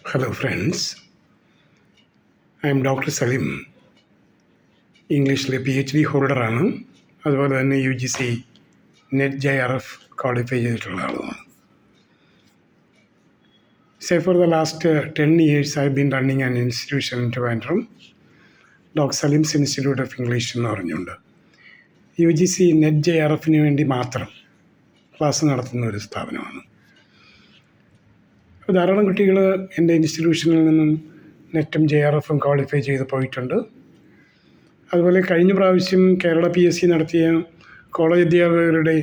Hello friends, I am Dr. Salim. ഇംഗ്ലീഷിലെ PhD ഹോൾഡറാണ്. അതുപോലെ തന്നെ UGC നെറ്റ് JRF ക്വാളിഫൈ ചെയ്തിട്ടുള്ള ആളുമാണ്. For the last 10 years I have been running an institution in Trivandrum, Dr. Salim's Institute of English എന്ന് പറഞ്ഞുകൊണ്ട് UGC net JRFന് വേണ്ടി മാത്രം class നടത്തുന്ന ഒരു സ്ഥാപനമാണ്. ധാരാളം കുട്ടികൾ എൻ്റെ ഇൻസ്റ്റിറ്റ്യൂഷനിൽ നിന്നും നെറ്റും JRFും ക്വാളിഫൈ ചെയ്ത് പോയിട്ടുണ്ട്. അതുപോലെ കഴിഞ്ഞ പ്രാവശ്യം കേരള PSC നടത്തിയ കോളേജ് അധ്യാപകരുടെ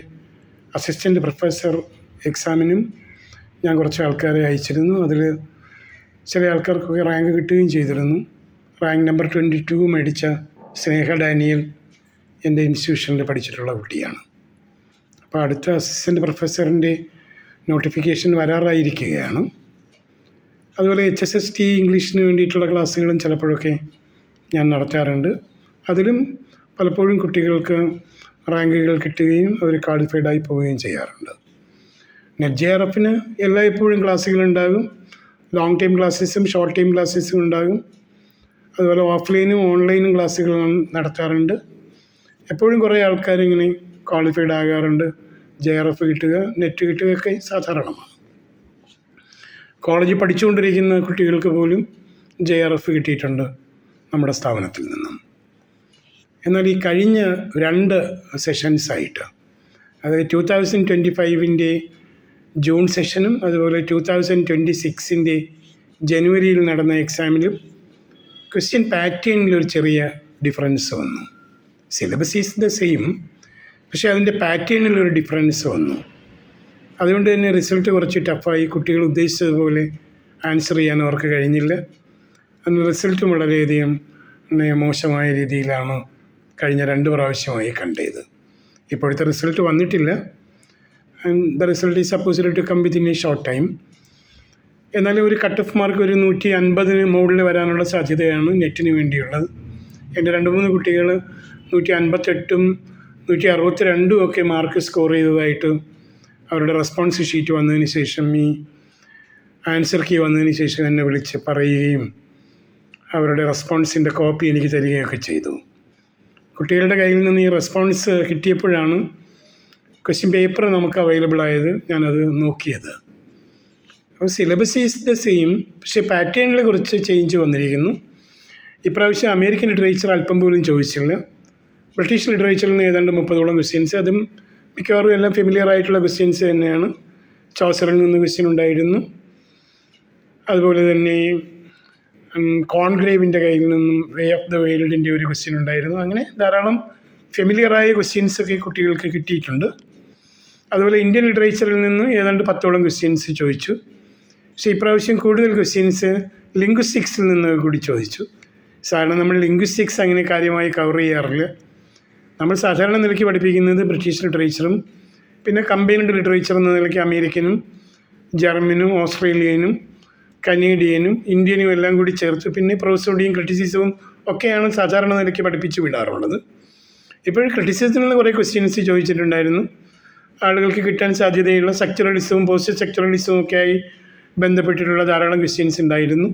അസിസ്റ്റൻ്റ് പ്രൊഫസർ എക്സാമിനും ഞാൻ കുറച്ച് ആൾക്കാരെ അയച്ചിരുന്നു. അതിൽ ചില ആൾക്കാർക്കൊക്കെ റാങ്ക് കിട്ടുകയും ചെയ്തിരുന്നു. റാങ്ക് നമ്പർ 22 മേടിച്ച സ്നേഹ ഡാനിയൽ എൻ്റെ ഇൻസ്റ്റിറ്റ്യൂഷനിൽ പഠിച്ചിട്ടുള്ള കുട്ടിയാണ്. അപ്പോൾ അടുത്ത അസിസ്റ്റൻ്റ് പ്രൊഫസറിൻ്റെ നോട്ടിഫിക്കേഷൻ വരാറായിരിക്കുകയാണ്. അതുപോലെ HSST ഇംഗ്ലീഷിന് വേണ്ടിയിട്ടുള്ള ക്ലാസ്സുകളും ചിലപ്പോഴൊക്കെ ഞാൻ നടത്താറുണ്ട്. അതിലും പലപ്പോഴും കുട്ടികൾക്ക് റാങ്കുകൾ കിട്ടുകയും അവർ ക്വാളിഫൈഡായി പോവുകയും ചെയ്യാറുണ്ട്. നെറ്റ് JRFന് എല്ലായ്പ്പോഴും ക്ലാസ്സുകളുണ്ടാകും. ലോങ് ടൈം ക്ലാസ്സസും ഷോർട്ട് ടൈം ക്ലാസ്സസും ഉണ്ടാകും. അതുപോലെ ഓഫ്ലൈനും ഓൺലൈനും ക്ലാസ്സുകൾ നടത്താറുണ്ട്. എപ്പോഴും കുറേ ആൾക്കാരിങ്ങനെ ക്വാളിഫൈഡ് ആകാറുണ്ട്. JRF കിട്ടുക, നെറ്റ് കിട്ടുകയൊക്കെ സാധാരണമാണ്. കോളേജിൽ പഠിച്ചുകൊണ്ടിരിക്കുന്ന കുട്ടികൾക്ക് പോലും JRF കിട്ടിയിട്ടുണ്ട് നമ്മുടെ സ്ഥാപനത്തിൽ നിന്നും. എന്നാൽ ഈ കഴിഞ്ഞ 2 സെഷൻസായിട്ട്, അതായത് 2025 ജൂൺ സെഷനും അതുപോലെ 2026 ജനുവരിയിൽ നടന്ന എക്സാമിലും ക്വസ്റ്റ്യൻ പാറ്റേണിലൊരു ചെറിയ ഡിഫറൻസ് വന്നു. സിലബസ് ഈസ് ദ സെയിം, പക്ഷേ അതിൻ്റെ പാറ്റേണിലൊരു ഡിഫറൻസ് വന്നു. അതുകൊണ്ട് തന്നെ റിസൾട്ട് കുറച്ച് ടഫായി. കുട്ടികൾ ഉദ്ദേശിച്ചതുപോലെ ആൻസർ ചെയ്യാൻ അവർക്ക് കഴിഞ്ഞില്ല. അന്ന് റിസൾട്ടും വളരെയധികം മോശമായ രീതിയിലാണ് കഴിഞ്ഞ 2 പ്രാവശ്യമായി കണ്ടത്. ഇപ്പോഴത്തെ റിസൾട്ട് വന്നിട്ടില്ല. The result is supposed to come within a short time. എന്നാലും ഒരു കട്ട് ഓഫ് മാർക്ക് ഒരു 150 മുകളിൽ വരാനുള്ള സാധ്യതയാണ് നെറ്റിന് വേണ്ടിയുള്ളത്. എൻ്റെ 2-3 കുട്ടികൾ 158ഉം 162ഉം ഒക്കെ മാർക്ക് സ്കോർ ചെയ്തതായിട്ട് അവരുടെ റെസ്പോൺസ് ഷീറ്റ് വന്നതിന് ശേഷം, ഈ ആൻസർ കീ വന്നതിന് ശേഷം എന്നെ വിളിച്ച് പറയുകയും അവരുടെ റെസ്പോൺസിൻ്റെ കോപ്പി എനിക്ക് തരികയൊക്കെ ചെയ്തു. കുട്ടികളുടെ കയ്യിൽ നിന്ന് ഈ റെസ്പോൺസ് കിട്ടിയപ്പോഴാണ് ക്വസ്റ്റ്യൻ പേപ്പർ നമുക്ക് അവൈലബിൾ ആയത്. ഞാനത് നോക്കിയത്. അപ്പോൾ സിലബസ് ഈസ് ദ സെയിം, പക്ഷേ പാറ്റേണിൽ കുറച്ച് ചേഞ്ച് വന്നിരിക്കുന്നു. ഇപ്രാവശ്യം അമേരിക്കൻ ലിറ്ററേച്ചർ അല്പം പോലും ചോദിച്ചില്ല. ബ്രിട്ടീഷ് ലിറ്ററേച്ചറിൽ നിന്ന് ഏതാണ്ട് 30ഓളം ക്വസ്റ്റ്യൻസ്, അതും മിക്കവാറും എല്ലാം ഫെമിലിയർ ആയിട്ടുള്ള ക്വസ്റ്റ്യൻസ് തന്നെയാണ്. ചോസറിൽ നിന്ന് ക്വസ്റ്റ്യൻ ഉണ്ടായിരുന്നു. അതുപോലെ തന്നെ കോൺഗ്രേവിൻ്റെ കയ്യിൽ നിന്നും വേ ഓഫ് ദ വേൾഡിൻ്റെ ഒരു ക്വസ്റ്റ്യൻ ഉണ്ടായിരുന്നു. അങ്ങനെ ധാരാളം ഫെമിലിയറായ ക്വസ്റ്റ്യൻസൊക്കെ കുട്ടികൾക്ക് കിട്ടിയിട്ടുണ്ട്. അതുപോലെ ഇന്ത്യൻ ലിറ്ററേച്ചറിൽ നിന്ന് ഏതാണ്ട് 10ഓളം ക്വസ്റ്റ്യൻസ് ചോദിച്ചു. പക്ഷേ ഇപ്രാവശ്യം കൂടുതൽ ക്വസ്റ്റ്യൻസ് ലിംഗ്വിസ്റ്റിക്സിൽ നിന്ന് കൂടി ചോദിച്ചു. സാധാരണ നമ്മൾ ലിംഗ്വിസ്റ്റിക്സ് അങ്ങനെ കാര്യമായി കവർ ചെയ്യാറില്ല. നമ്മൾ സാധാരണ നിലയ്ക്ക് പഠിപ്പിക്കുന്നത് ബ്രിട്ടീഷ് ലിറ്ററേച്ചറും പിന്നെ കമ്പൈൻഡ് ലിറ്ററേച്ചർ എന്ന നിലയ്ക്ക് അമേരിക്കനും ജർമ്മനും ഓസ്ട്രേലിയനും കനേഡിയനും ഇന്ത്യനും എല്ലാം കൂടി ചേർത്ത് പിന്നെ പ്രോസോഡിയും ക്രിറ്റിസിസവും ഒക്കെയാണ് സാധാരണ നിലയ്ക്ക് പഠിപ്പിച്ച് വിടാറുള്ളത്. ഇപ്പോഴും ക്രിറ്റിസിസത്തിനുള്ള കുറേ ക്വസ്റ്റ്യൻസ് ചോദിച്ചിട്ടുണ്ടായിരുന്നു. ആളുകൾക്ക് കിട്ടാൻ സാധ്യതയുള്ള സെക്ചറലിസവും പോസ്റ്റ് സെക്ചറലിസവും ഒക്കെയായി ബന്ധപ്പെട്ടിട്ടുള്ള ധാരാളം ക്വസ്റ്റ്യൻസ് ഉണ്ടായിരുന്നു.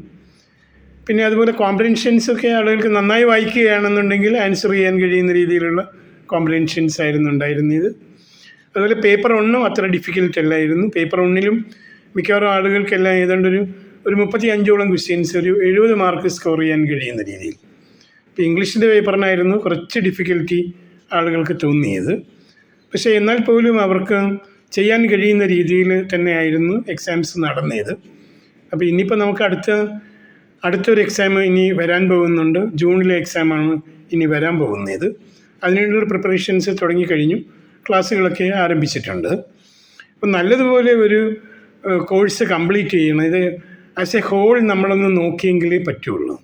പിന്നെ അതുപോലെ കോംപ്രിഹെൻഷൻസൊക്കെ ആളുകൾക്ക് നന്നായി വായിക്കുകയാണെന്നുണ്ടെങ്കിൽ ആൻസർ ചെയ്യാൻ കഴിയുന്ന രീതിയിലുള്ള കോംപ്രിഹെൻഷൻസ് ആയിരുന്നു ഉണ്ടായിരുന്നത്. അതുപോലെ പേപ്പർ 1 അത്ര ഡിഫിക്കൽട്ട് അല്ലായിരുന്നു. പേപ്പർ 1 മിക്കവാറും ആളുകൾക്കെല്ലാം ഏതാണ്ട് ഒരു 35ഓളം ക്വസ്റ്റ്യൻസ്, ഒരു 70 മാർക്ക് സ്കോർ ചെയ്യാൻ കഴിയുന്ന രീതിയിൽ. ഇപ്പോൾ ഇംഗ്ലീഷിൻ്റെ പേപ്പറിനായിരുന്നു കുറച്ച് ഡിഫിക്കൽറ്റി ആളുകൾക്ക് തോന്നിയത്. പക്ഷേ എന്നാൽ പോലും അവർക്ക് ചെയ്യാൻ കഴിയുന്ന രീതിയിൽ തന്നെയായിരുന്നു എക്സാംസ് നടന്നത്. അപ്പോൾ ഇനിയിപ്പോൾ നമുക്ക് അടുത്തൊരു എക്സാം ഇനി വരാൻ പോകുന്നുണ്ട്. ജൂണിലെ എക്സാമാണ് ഇനി വരാൻ പോകുന്നത്. അതിനുള്ള പ്രിപ്പറേഷൻസ് തുടങ്ങിക്കഴിഞ്ഞു. ക്ലാസ്സുകളൊക്കെ ആരംഭിച്ചിട്ടുണ്ട്. അപ്പം നല്ലതുപോലെ ഒരു കോഴ്സ് കംപ്ലീറ്റ് ചെയ്യണം. ഇത് ആസ് എ ഹോൾ നമ്മളൊന്ന് നോക്കിയെങ്കിലേ പറ്റുള്ളൂ.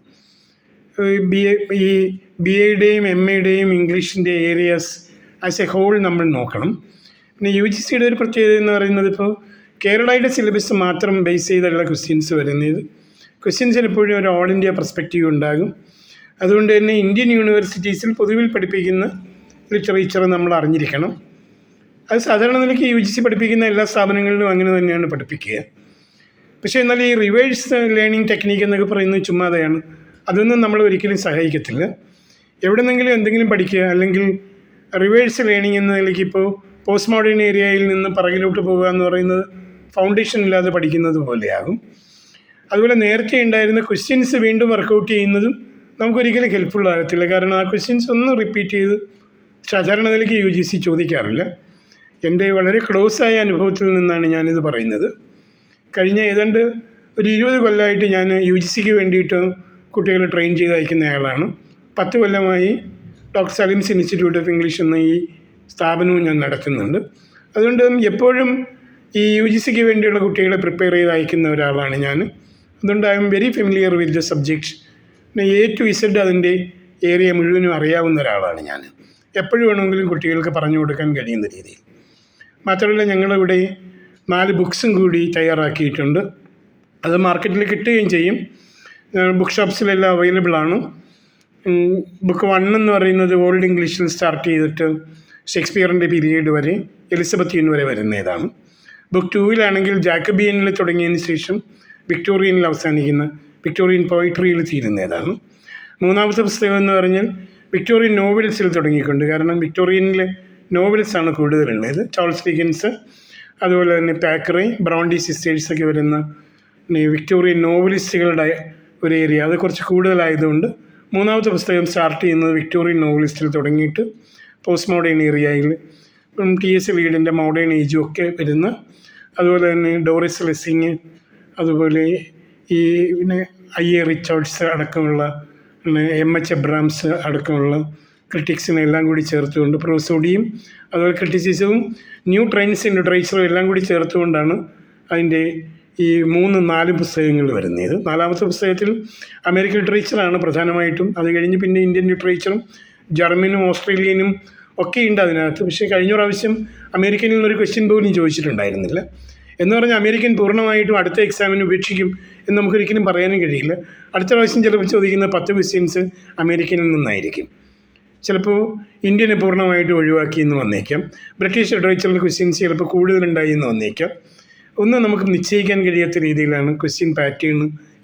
ഈ BAയുടെയും MAയുടെയും ഇംഗ്ലീഷിൻ്റെ ഏരിയാസ് ആസ് എ ഹോൾ നമ്മൾ നോക്കണം. പിന്നെ UGCയുടെ ഒരു പ്രത്യേകത എന്ന് പറയുന്നത്, ഇപ്പോൾ കേരളയുടെ സിലബസ് മാത്രം ബേസ് ചെയ്തുള്ള ക്വസ്റ്റ്യൻസ് വരുന്നത്. ക്വസ്റ്റ്യൻസിന് എപ്പോഴും ഒരു ഓൾ ഇന്ത്യ പെർസ്പെക്റ്റീവ് ഉണ്ടാകും. അതുകൊണ്ട് തന്നെ ഇന്ത്യൻ യൂണിവേഴ്സിറ്റീസിൽ പൊതുവിൽ പഠിപ്പിക്കുന്ന ലിറ്ററേച്ചർ നമ്മൾ അറിഞ്ഞിരിക്കണം. അത് സാധാരണ നിലയ്ക്ക് UGC പഠിപ്പിക്കുന്ന എല്ലാ സ്ഥാപനങ്ങളിലും അങ്ങനെ തന്നെയാണ് പഠിപ്പിക്കുക. പക്ഷേ എന്നാൽ ഈ റിവേഴ്സ് ലേണിംഗ് ടെക്നീക്ക് എന്നൊക്കെ പറയുന്നത് ചുമ്മാതെയാണ്. അതൊന്നും നമ്മൾ ഒരിക്കലും സഹായിക്കത്തില്ല. എവിടെന്നെങ്കിലും എന്തെങ്കിലും പഠിക്കുക, അല്ലെങ്കിൽ റിവേഴ്സ് ലേണിംഗ് എന്ന നിലയ്ക്ക് ഇപ്പോൾ പോസ്റ്റ് മോഡേൺ ഏരിയയിൽ നിന്ന് പിറകിലോട്ട് പോകുക എന്ന് പറയുന്നത് ഫൗണ്ടേഷൻ ഇല്ലാതെ പഠിക്കുന്നത് പോലെയാകും. അതുപോലെ നേരത്തെ ഉണ്ടായിരുന്ന ക്വസ്റ്റ്യൻസ് വീണ്ടും വർക്കൗട്ട് ചെയ്യുന്നതും നമുക്കൊരിക്കലും ഹെൽപ്ഫുൾ ആകത്തില്ല. കാരണം ആ ക്വസ്റ്റ്യൻസ് ഒന്ന് റിപ്പീറ്റ് ചെയ്ത് സാധാരണ നിലയ്ക്ക് UGC ചോദിക്കാറില്ല. എൻ്റെ വളരെ ക്ലോസ് ആയ അനുഭവത്തിൽ നിന്നാണ് ഞാനിത് പറയുന്നത്. കഴിഞ്ഞ ഏതാണ്ട് ഒരു 20 കൊല്ലമായിട്ട് ഞാൻ UGCക്ക് വേണ്ടിയിട്ട് കുട്ടികളെ ട്രെയിൻ ചെയ്ത് അയക്കുന്നയാളാണ്. 10 കൊല്ലമായി ഡോക്ടർ സലിംസ് ഇൻസ്റ്റിറ്റ്യൂട്ട് ഓഫ് ഇംഗ്ലീഷ് എന്ന ഈ സ്ഥാപനവും ഞാൻ നടത്തുന്നുണ്ട്. അതുകൊണ്ട് എപ്പോഴും ഈ UGCക്ക് വേണ്ടിയുള്ള കുട്ടികളെ പ്രിപ്പയർ ചെയ്ത് അയക്കുന്ന ഒരാളാണ് ഞാൻ. അതുകൊണ്ട് I am very familiar with the subject. A to Z അതിൻ്റെ ഏരിയ മുഴുവനും അറിയാവുന്ന ഒരാളാണ് ഞാൻ. എപ്പോഴും വേണമെങ്കിലും കുട്ടികൾക്ക് പറഞ്ഞു കൊടുക്കാൻ കഴിയുന്ന രീതിയിൽ. മാത്രമല്ല, ഞങ്ങളിവിടെ 4 ബുക്സും കൂടി തയ്യാറാക്കിയിട്ടുണ്ട്. അത് മാർക്കറ്റിൽ കിട്ടുകയും ചെയ്യും. ബുക്ക് ഷോപ്സിലെല്ലാം അവൈലബിൾ ആണ്. ബുക്ക് 1 എന്ന് പറയുന്നത് ഓൾഡ് ഇംഗ്ലീഷിൽ സ്റ്റാർട്ട് ചെയ്തിട്ട് ഷേക്സ്പിയറിൻ്റെ പീരീഡ് വരെ, എലിസബത്തിയൻ വരെ വരുന്നതാണ്. ബുക്ക് 2 ജാക്കബിയനിൽ തുടങ്ങിയതിന് ശേഷം വിക്ടോറിയനിൽ അവസാനിക്കുന്ന, വിക്ടോറിയൻ പോയിട്രിയിൽ തീരുന്നതാണ്. 3ാമത്തെ പുസ്തകം എന്ന് പറഞ്ഞാൽ വിക്ടോറിയൻ നോവൽസിൽ തുടങ്ങിക്കൊണ്ട്, കാരണം വിക്ടോറിയനിലെ നോവൽസാണ് കൂടുതലുള്ളത്. ചാൾസ് ഡിക്കൻസ്, അതുപോലെ തന്നെ താക്കറെ, ബ്രൗണ്ടി സിസ്റ്റേഴ്സൊക്കെ വരുന്ന വിക്ടോറിയൻ നോവലിസ്റ്റുകളുടെ ഒരു ഏരിയ, അത് കുറച്ച് കൂടുതലായതുകൊണ്ട് 3ാമത്തെ പുസ്തകം സ്റ്റാർട്ട് ചെയ്യുന്നത് വിക്ടോറിയൻ നോവലിസ്റ്റിൽ തുടങ്ങിയിട്ട് പോസ്റ്റ് മോഡേൺ ഏരിയയിൽ T.S. Eliotൻ്റെ മോഡേൺ ഏജും ഒക്കെ വരുന്ന, അതുപോലെ തന്നെ ഡോറിസ് ലെസ്സിങ്, അതുപോലെ ഈ I.A. റിച്ചാർഡ്സ് അടക്കമുള്ള, M.H. എബ്രാംസ് അടക്കമുള്ള ക്രിറ്റിക്സിനെ എല്ലാം കൂടി ചേർത്തുകൊണ്ട്, പ്രോസോഡിയും അതുപോലെ ക്രിറ്റിസിസവും ന്യൂ ട്രെൻഡ്സ് ഇൻ ലിറ്ററേച്ചറും എല്ലാം കൂടി ചേർത്തുകൊണ്ടാണ് അതിൻ്റെ ഈ 3-4 പുസ്തകങ്ങൾ വരുന്നത്. 4ാമത്തെ പുസ്തകത്തിൽ അമേരിക്കൻ ലിറ്ററേച്ചറാണ് പ്രധാനമായിട്ടും. അത് കഴിഞ്ഞ് പിന്നെ ഇന്ത്യൻ ലിറ്ററേച്ചറും ജർമ്മനും ഓസ്ട്രേലിയനും ഒക്കെ ഉണ്ട് അതിനകത്ത്. പക്ഷേ കഴിഞ്ഞ പ്രാവശ്യം അമേരിക്കനിൽ നിന്നൊരു ക്വസ്റ്റ്യൻ പോലും ചോദിച്ചിട്ടുണ്ടായിരുന്നില്ല. എന്ന് പറഞ്ഞാൽ അമേരിക്കൻ പൂർണ്ണമായിട്ടും അടുത്ത എക്സാമിന് ഉപേക്ഷിക്കും എന്ന് നമുക്കൊരിക്കലും പറയാനും കഴിയില്ല. അടുത്ത പ്രാവശ്യം ചിലപ്പോൾ ചോദിക്കുന്ന 10 ക്വസ്റ്റ്യൻസ് അമേരിക്കനിൽ നിന്നായിരിക്കും. ചിലപ്പോൾ ഇന്ത്യനെ പൂർണ്ണമായിട്ട് ഒഴിവാക്കി എന്ന് വന്നേക്കാം. ബ്രിട്ടീഷ് ലിറ്ററേച്ചറിൽ ക്വസ്റ്റ്യൻസ് ചിലപ്പോൾ കൂടുതലുണ്ടായി എന്ന് വന്നേക്കാം. ഒന്നും നമുക്ക് നിശ്ചയിക്കാൻ കഴിയാത്ത രീതിയിലാണ് ക്വസ്റ്റ്യൻ പാറ്റേൺ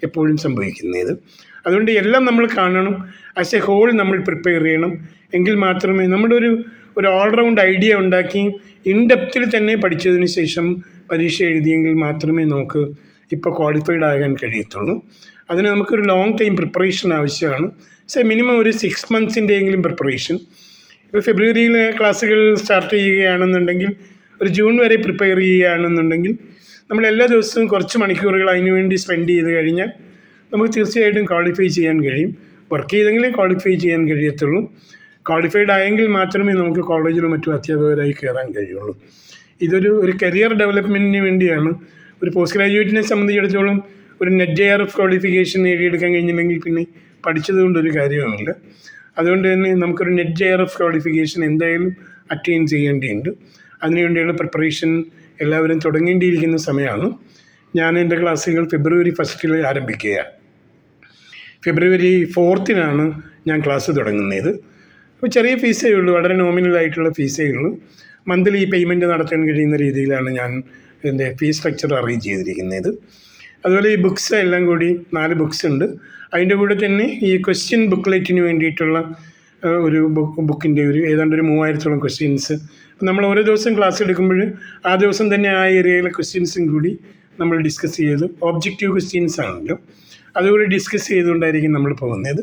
എപ്പോഴും സംഭവിക്കുന്നത്. അതുകൊണ്ട് എല്ലാം നമ്മൾ കാണണം. ആസ് എ ഹോൾ നമ്മൾ പ്രിപ്പയർ ചെയ്യണം. എങ്കിൽ മാത്രമേ നമ്മുടെ ഒരു ഓൾറൗണ്ട് ഐഡിയ ഉണ്ടാക്കി ഇൻഡെപ്തിൽ തന്നെ പഠിച്ചതിന് ശേഷം പരീക്ഷ എഴുതിയെങ്കിൽ മാത്രമേ നമുക്ക് ഇപ്പോൾ ക്വാളിഫൈഡ് ആകാൻ കഴിയത്തുള്ളൂ. അതിന് നമുക്കൊരു ലോങ് ടൈം പ്രിപ്പറേഷൻ ആവശ്യമാണ്. മിനിമം ഒരു 6 മന്ത്സിൻ്റെയെങ്കിലും പ്രിപ്പറേഷൻ. ഇപ്പോൾ ഫെബ്രുവരിയിൽ ക്ലാസ്സുകൾ സ്റ്റാർട്ട് ചെയ്യുകയാണെന്നുണ്ടെങ്കിൽ ഒരു ജൂൺ വരെ പ്രിപ്പയർ ചെയ്യുകയാണെന്നുണ്ടെങ്കിൽ നമ്മൾ എല്ലാ ദിവസവും കുറച്ച് മണിക്കൂറുകൾ അതിനു വേണ്ടി സ്പെൻഡ് ചെയ്ത് കഴിഞ്ഞാൽ നമുക്ക് തീർച്ചയായിട്ടും ക്വാളിഫൈ ചെയ്യാൻ കഴിയും. വർക്ക് ചെയ്തെങ്കിലേ ക്വാളിഫൈ ചെയ്യാൻ കഴിയത്തുള്ളൂ. ക്വാളിഫൈഡ് ആയെങ്കിൽ മാത്രമേ നമുക്ക് കോളേജിലും മറ്റും അധ്യാപകരായി കയറാൻ കഴിയുള്ളൂ. ഒരു കരിയർ ഡെവലപ്മെൻറ്റിന് വേണ്ടിയാണ്. ഒരു പോസ്റ്റ് ഗ്രാജുവേറ്റിനെ സംബന്ധിച്ചിടത്തോളം ഒരു NET-JRF ക്വാളിഫിക്കേഷൻ നേടിയെടുക്കാൻ കഴിഞ്ഞില്ലെങ്കിൽ പിന്നെ പഠിച്ചത് കൊണ്ടൊരു കാര്യവുമില്ല. അതുകൊണ്ട് തന്നെ നമുക്കൊരു NET-JRF ക്വാളിഫിക്കേഷൻ എന്തായാലും അറ്റൈൻ ചെയ്യേണ്ടിയുണ്ട്. അതിനുവേണ്ടിയുള്ള പ്രിപ്പറേഷൻ എല്ലാവരും തുടങ്ങേണ്ടിയിരിക്കുന്ന സമയമാണ്. ഞാൻ എൻ്റെ ക്ലാസ്സുകൾ ഫെബ്രുവരി 1 ആരംഭിക്കുകയാണ്. ഫെബ്രുവരി 4 ഞാൻ ക്ലാസ് തുടങ്ങുന്നത്. അപ്പോൾ ചെറിയ ഫീസേ ഉള്ളൂ, വളരെ നോമിനലായിട്ടുള്ള ഫീസേ ഉള്ളൂ. മന്ത്ലി പേയ്മെൻറ്റ് നടത്താൻ കഴിയുന്ന രീതിയിലാണ് ഞാൻ എൻ്റെ ഫീസ് സ്ട്രക്ചർ അറേഞ്ച് ചെയ്തിരിക്കുന്നത്. അതുപോലെ ഈ ബുക്സ് എല്ലാം കൂടി 4 ബുക്സ് ഉണ്ട്. അതിൻ്റെ കൂടെ തന്നെ ഈ ക്വസ്റ്റ്യൻ ബുക്ക്ലെറ്റിന് വേണ്ടിയിട്ടുള്ള ഒരു ബുക്കിൻ്റെ ഏതാണ്ട് ഒരു 3000-ഓളം ക്വസ്റ്റ്യൻസ്. നമ്മൾ ഓരോ ദിവസം ക്ലാസ് എടുക്കുമ്പോൾ ആ ദിവസം തന്നെ ആ ഏരിയയിലെ ക്വസ്റ്റ്യൻസും കൂടി നമ്മൾ ഡിസ്കസ് ചെയ്ത്, ഒബ്ജക്റ്റീവ് ക്വസ്റ്റ്യൻസ് ആണല്ലോ, അതുകൂടി ഡിസ്കസ് ചെയ്തുകൊണ്ടായിരിക്കും നമ്മൾ പോകുന്നത്.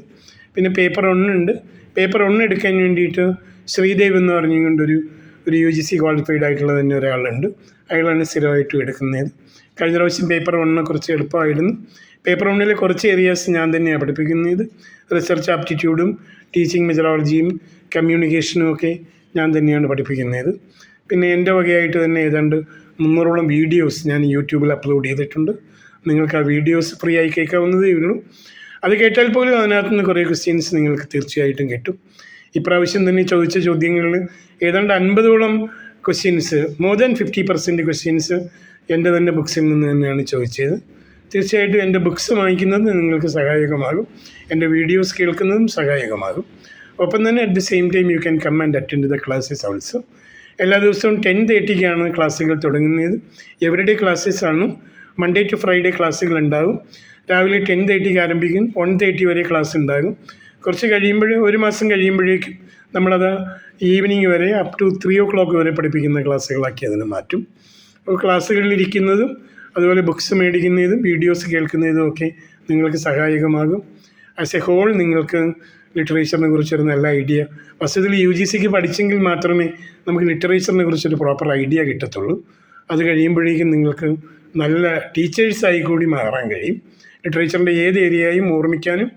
പിന്നെ പേപ്പർ 1 ഉണ്ട്. പേപ്പർ 1 എടുക്കാൻ വേണ്ടിയിട്ട് ശ്രീദേവ് എന്ന് പറഞ്ഞുകൊണ്ടൊരു UGC ക്വാളിഫൈഡ് ആയിട്ടുള്ള തന്നെ ഒരാളുണ്ട്. അയാളാണ് സ്ഥിരമായിട്ടും എടുക്കുന്നത്. കഴിഞ്ഞ പ്രാവശ്യം പേപ്പർ 1 കുറച്ച് എളുപ്പമായിരുന്നു. പേപ്പർ 1 കുറച്ച് ഏരിയാസ് ഞാൻ തന്നെയാണ് പഠിപ്പിക്കുന്നത്. റിസർച്ച് ആപ്റ്റിറ്റ്യൂഡും ടീച്ചിങ് മെത്തഡോളജിയും കമ്മ്യൂണിക്കേഷനും ഒക്കെ ഞാൻ തന്നെയാണ് പഠിപ്പിക്കുന്നത്. പിന്നെ എൻ്റെ വകയായിട്ട് തന്നെ ഏതാണ്ട് 300-ഓളം വീഡിയോസ് ഞാൻ യൂട്യൂബിൽ അപ്ലോഡ് ചെയ്തിട്ടുണ്ട്. നിങ്ങൾക്ക് ആ വീഡിയോസ് ഫ്രീ ആയി കേൾക്കാവുന്നതേ ഉള്ളൂ. അത് കേട്ടാൽ പോലും അതിനകത്ത് നിന്ന് കുറേ ക്വസ്റ്റ്യൻസ് നിങ്ങൾക്ക് തീർച്ചയായിട്ടും കിട്ടും. ഇപ്രാവശ്യം തന്നെ ചോദിച്ച ചോദ്യങ്ങളിൽ ഏതാണ്ട് 50-ഓളം ക്വസ്റ്റ്യൻസ്, മോർ ദാൻ 50% ക്വസ്റ്റ്യൻസ് എൻ്റെ തന്നെ ബുക്സിൽ നിന്ന് തന്നെയാണ് ചോദിച്ചത്. തീർച്ചയായിട്ടും എൻ്റെ ബുക്സ് വാങ്ങിക്കുന്നത് നിങ്ങൾക്ക് സഹായകമാകും. എൻ്റെ വീഡിയോസ് കേൾക്കുന്നതും സഹായകമാകും. ഒപ്പം തന്നെ at the same time you can come and attend the classes also. എല്ലാ ദിവസവും 10:30-ക്കാണ് ക്ലാസ്സുകൾ തുടങ്ങുന്നത്. എവരിഡേ ക്ലാസ്സസ് ആണ്. മൺഡേ ടു ഫ്രൈഡേ ക്ലാസ്സുകൾ ഉണ്ടാകും. രാവിലെ 10:30 ആരംഭിക്കും, 1:30 വരെ ക്ലാസ് ഉണ്ടാകും. കുറച്ച് കഴിയുമ്പോൾ 1 മാസം കഴിയുമ്പോഴേക്കും നമ്മളത് ഈവനിങ് വരെ അപ് ടു 3 o'clock വരെ പഠിപ്പിക്കുന്ന ക്ലാസ്സുകളാക്കി അതിനെ മാറ്റും. അപ്പോൾ ക്ലാസ്സുകളിലിരിക്കുന്നതും അതുപോലെ ബുക്സ് മേടിക്കുന്നതും വീഡിയോസ് കേൾക്കുന്നതും ഒക്കെ നിങ്ങൾക്ക് സഹായകമാകും. ആസ് എ ഹോൾ നിങ്ങൾക്ക് ലിറ്ററേച്ചറിനെ കുറിച്ചൊരു നല്ല ഐഡിയ, വസ്തുതയിൽ UGCക്ക് പഠിച്ചെങ്കിൽ മാത്രമേ നമുക്ക് ലിറ്ററേച്ചറിനെ കുറിച്ചൊരു പ്രോപ്പർ ഐഡിയ കിട്ടത്തുള്ളൂ. അത് കഴിയുമ്പോഴേക്കും നിങ്ങൾക്ക് നല്ല ടീച്ചേഴ്സായി കൂടി മാറാൻ കഴിയും. ലിറ്ററേച്ചറിൻ്റെ ഏത് ഏരിയയും ഓർമ്മിക്കാനും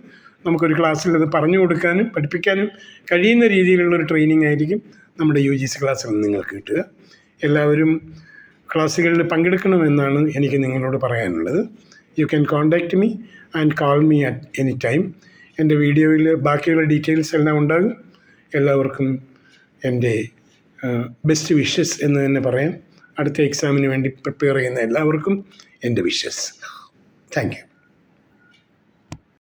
നമുക്കൊരു ക്ലാസ്സിൽ അത് പറഞ്ഞു കൊടുക്കാനും പഠിപ്പിക്കാനും കഴിയുന്ന രീതിയിലുള്ളൊരു ട്രെയിനിങ് ആയിരിക്കും നമ്മുടെ UGC ക്ലാസ്സിൽ നിങ്ങൾക്ക് കിട്ടുക. എല്ലാവരും ക്ലാസ്സുകളിൽ പങ്കെടുക്കണമെന്നാണ് എനിക്ക് നിങ്ങളോട് പറയാനുള്ളത്. You can contact me and call me at any time. എൻ്റെ വീഡിയോയിൽ ബാക്കിയുള്ള ഡീറ്റെയിൽസ് എല്ലാം ഉണ്ടാകും. എല്ലാവർക്കും എൻ്റെ ബെസ്റ്റ് വിഷസ് എന്ന് തന്നെ പറയാം. അടുത്ത എക്സാമിന് വേണ്ടി പ്രിപ്പയർ ചെയ്യുന്ന എല്ലാവർക്കും എൻ്റെ വിഷസ്. Thank you.